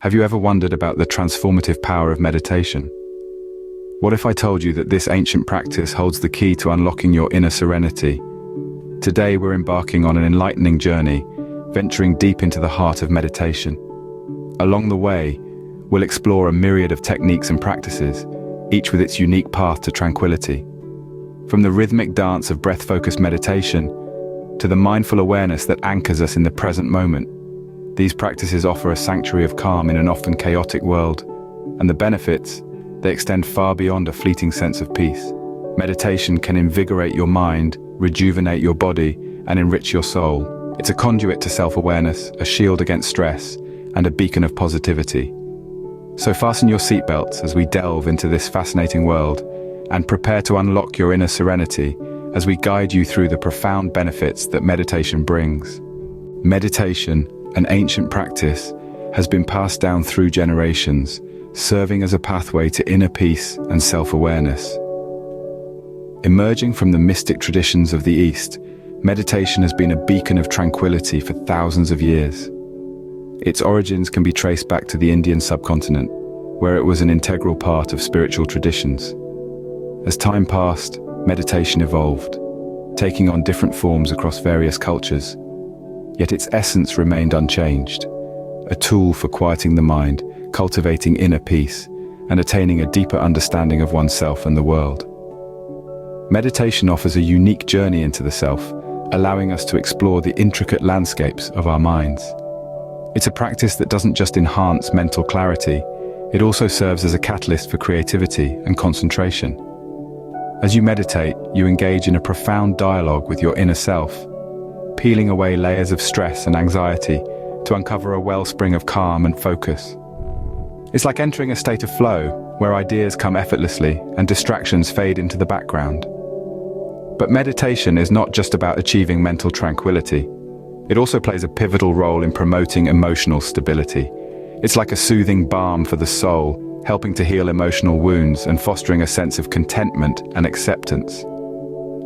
Have you ever wondered about the transformative power of meditation? What if I told you that this ancient practice holds the key to unlocking your inner serenity? Today we're embarking on an enlightening journey, venturing deep into the heart of meditation. Along the way, we'll explore a myriad of techniques and practices, each with its unique path to tranquility. From the rhythmic dance of breath-focused meditation to the mindful awareness that anchors us in the present moment, these practices offer a sanctuary of calm in an often chaotic world, and the benefits, they extend far beyond a fleeting sense of peace. Meditation can invigorate your mind, rejuvenate your body, and enrich your soul. It's a conduit to self-awareness, a shield against stress, and a beacon of positivity. So fasten your seatbelts as we delve into this fascinating world, and prepare to unlock your inner serenity as we guide you through the profound benefits that meditation brings. Meditation, an ancient practice, has been passed down through generations, serving as a pathway to inner peace and self-awareness. Emerging from the mystic traditions of the East, meditation has been a beacon of tranquility for thousands of years. Its origins can be traced back to the Indian subcontinent, where it was an integral part of spiritual traditions. As time passed, meditation evolved, taking on different forms across various cultures. Yet its essence remained unchanged, a tool for quieting the mind, cultivating inner peace, and attaining a deeper understanding of oneself and the world. Meditation offers a unique journey into the self, allowing us to explore the intricate landscapes of our minds. It's a practice that doesn't just enhance mental clarity, it also serves as a catalyst for creativity and concentration. As you meditate, you engage in a profound dialogue with your inner self, peeling away layers of stress and anxiety to uncover a wellspring of calm and focus. It's like entering a state of flow, where ideas come effortlessly and distractions fade into the background. But meditation is not just about achieving mental tranquility. It also plays a pivotal role in promoting emotional stability. It's like a soothing balm for the soul, helping to heal emotional wounds and fostering a sense of contentment and acceptance.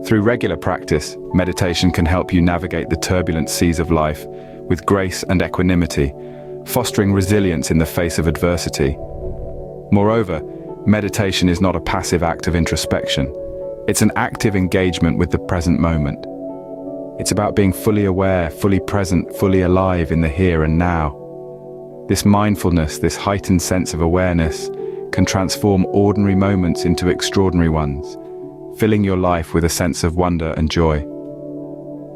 Through regular practice, meditation can help you navigate the turbulent seas of life with grace and equanimity, fostering resilience in the face of adversity. Moreover, meditation is not a passive act of introspection. It's an active engagement with the present moment. It's about being fully aware, fully present, fully alive in the here and now. This mindfulness, this heightened sense of awareness, can transform ordinary moments into extraordinary ones, filling your life with a sense of wonder and joy.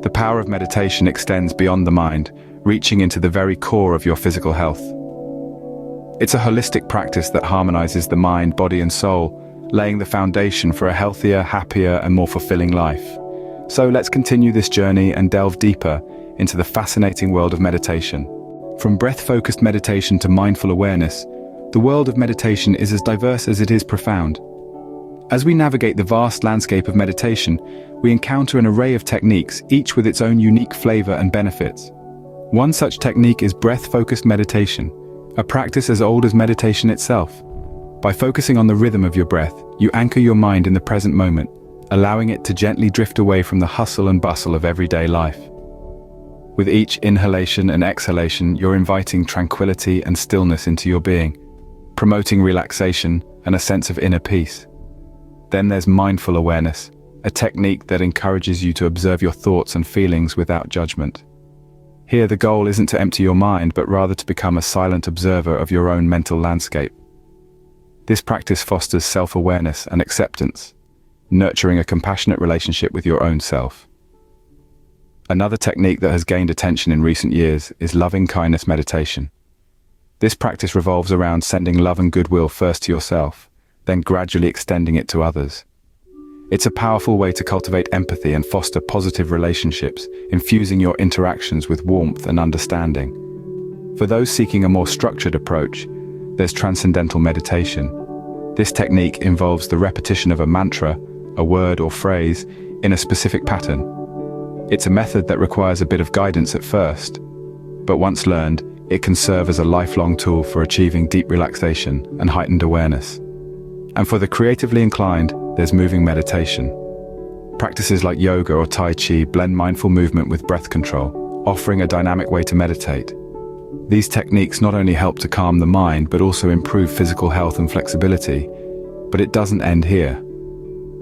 The power of meditation extends beyond the mind, reaching into the very core of your physical health. It's a holistic practice that harmonizes the mind, body, and soul, laying the foundation for a healthier, happier, and more fulfilling life. So let's continue this journey and delve deeper into the fascinating world of meditation. From breath-focused meditation to mindful awareness, the world of meditation is as diverse as it is profound. As we navigate the vast landscape of meditation, we encounter an array of techniques, each with its own unique flavor and benefits. One such technique is breath-focused meditation, a practice as old as meditation itself. By focusing on the rhythm of your breath, you anchor your mind in the present moment, allowing it to gently drift away from the hustle and bustle of everyday life. With each inhalation and exhalation, you're inviting tranquility and stillness into your being, promoting relaxation and a sense of inner peace. Then there's mindful awareness, a technique that encourages you to observe your thoughts and feelings without judgment. Here, the goal isn't to empty your mind, but rather to become a silent observer of your own mental landscape. This practice fosters self-awareness and acceptance, nurturing a compassionate relationship with your own self. Another technique that has gained attention in recent years is loving-kindness meditation. This practice revolves around sending love and goodwill first to yourself, then gradually extending it to others. It's a powerful way to cultivate empathy and foster positive relationships, infusing your interactions with warmth and understanding. For those seeking a more structured approach, there's transcendental meditation. This technique involves the repetition of a mantra, a word or phrase, in a specific pattern. It's a method that requires a bit of guidance at first, but once learned, it can serve as a lifelong tool for achieving deep relaxation and heightened awareness. And for the creatively inclined, there's moving meditation. Practices like yoga or Tai Chi blend mindful movement with breath control, offering a dynamic way to meditate. These techniques not only help to calm the mind, but also improve physical health and flexibility. But it doesn't end here.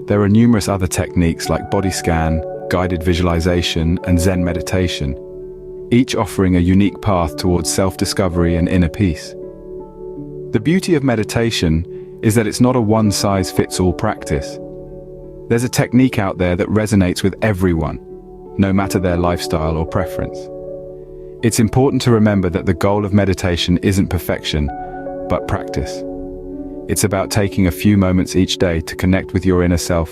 There are numerous other techniques like body scan, guided visualization, and Zen meditation, each offering a unique path towards self-discovery and inner peace. The beauty of meditation is that it's not a one-size-fits-all practice. There's a technique out there that resonates with everyone, no matter their lifestyle or preference. It's important to remember that the goal of meditation isn't perfection, but practice. It's about taking a few moments each day to connect with your inner self,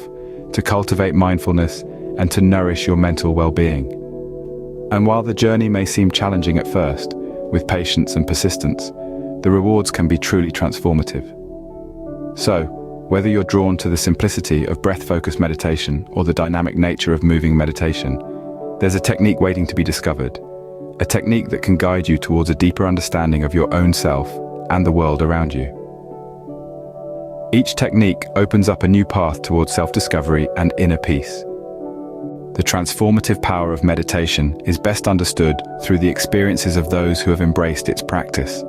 to cultivate mindfulness, and to nourish your mental well-being. And while the journey may seem challenging at first, with patience and persistence, the rewards can be truly transformative. So, whether you're drawn to the simplicity of breath-focused meditation or the dynamic nature of moving meditation, there's a technique waiting to be discovered, a technique that can guide you towards a deeper understanding of your own self and the world around you. Each technique opens up a new path towards self-discovery and inner peace. The transformative power of meditation is best understood through the experiences of those who have embraced its practice.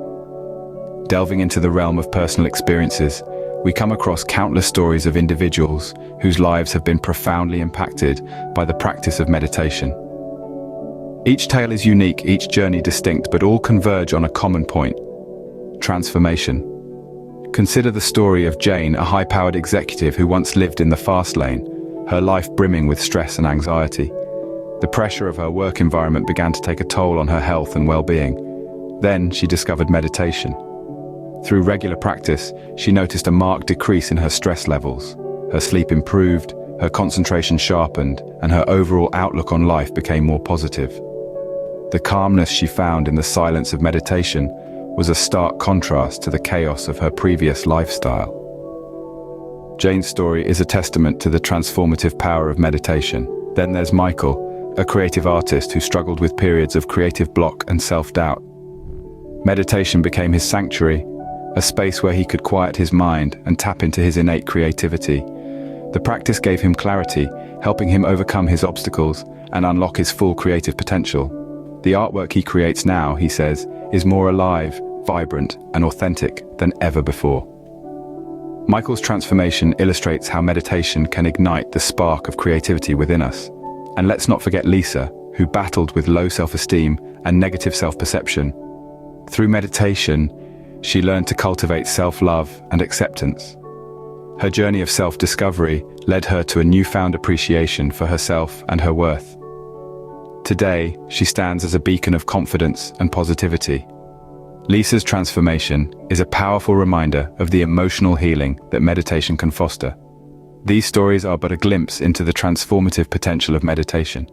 Delving into the realm of personal experiences, we come across countless stories of individuals whose lives have been profoundly impacted by the practice of meditation. Each tale is unique, each journey distinct, but all converge on a common point: transformation. Consider the story of Jane, a high-powered executive who once lived in the fast lane, her life brimming with stress and anxiety. The pressure of her work environment began to take a toll on her health and well-being. Then she discovered meditation. Through regular practice, she noticed a marked decrease in her stress levels. Her sleep improved, her concentration sharpened, and her overall outlook on life became more positive. The calmness she found in the silence of meditation was a stark contrast to the chaos of her previous lifestyle. Jane's story is a testament to the transformative power of meditation. Then there's Michael, a creative artist who struggled with periods of creative block and self-doubt. Meditation became his sanctuary, a space where he could quiet his mind and tap into his innate creativity. The practice gave him clarity, helping him overcome his obstacles and unlock his full creative potential. The artwork he creates now, he says, is more alive, vibrant, and authentic than ever before. Michael's transformation illustrates how meditation can ignite the spark of creativity within us. And let's not forget Lisa, who battled with low self-esteem and negative self-perception. Through meditation, she learned to cultivate self-love and acceptance. Her journey of self-discovery led her to a newfound appreciation for herself and her worth. Today, she stands as a beacon of confidence and positivity. Lisa's transformation is a powerful reminder of the emotional healing that meditation can foster. These stories are but a glimpse into the transformative potential of meditation.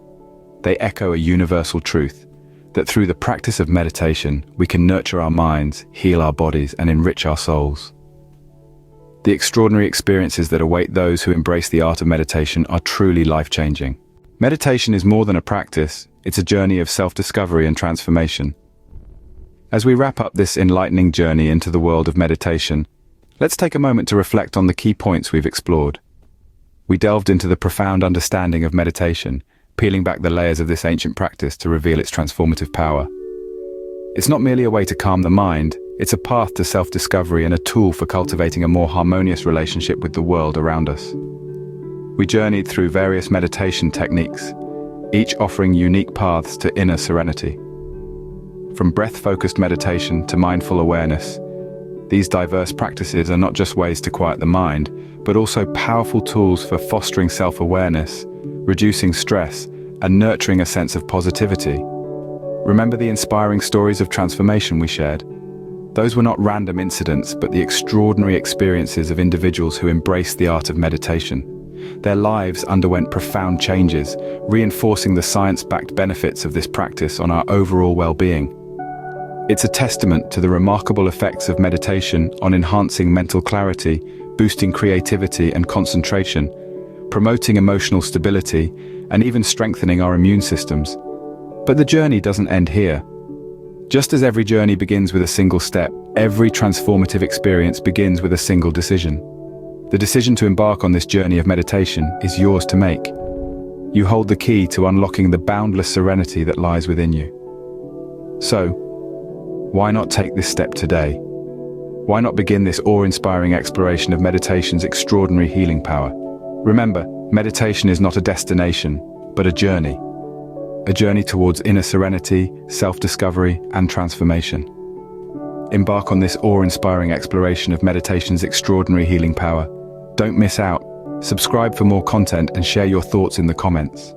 They echo a universal truth, that through the practice of meditation, we can nurture our minds, heal our bodies, and enrich our souls. The extraordinary experiences that await those who embrace the art of meditation are truly life-changing. Meditation is more than a practice, it's a journey of self-discovery and transformation. As we wrap up this enlightening journey into the world of meditation, let's take a moment to reflect on the key points we've explored. We delved into the profound understanding of meditation, peeling back the layers of this ancient practice to reveal its transformative power. It's not merely a way to calm the mind, it's a path to self-discovery and a tool for cultivating a more harmonious relationship with the world around us. We journeyed through various meditation techniques, each offering unique paths to inner serenity. From breath-focused meditation to mindful awareness, these diverse practices are not just ways to quiet the mind, but also powerful tools for fostering self-awareness, reducing stress, and nurturing a sense of positivity. Remember the inspiring stories of transformation we shared? Those were not random incidents, but the extraordinary experiences of individuals who embraced the art of meditation. Their lives underwent profound changes, reinforcing the science-backed benefits of this practice on our overall well-being. It's a testament to the remarkable effects of meditation on enhancing mental clarity, boosting creativity and concentration, promoting emotional stability, and even strengthening our immune systems. But the journey doesn't end here. Just as every journey begins with a single step, every transformative experience begins with a single decision. The decision to embark on this journey of meditation is yours to make. You hold the key to unlocking the boundless serenity that lies within you. So, Why not take this step today? Why not begin this awe-inspiring exploration of meditation's extraordinary healing power? Remember, meditation is not a destination, but a journey. A journey towards inner serenity, self-discovery, and transformation. Embark on this awe-inspiring exploration of meditation's extraordinary healing power. Don't miss out. Subscribe for more content and share your thoughts in the comments.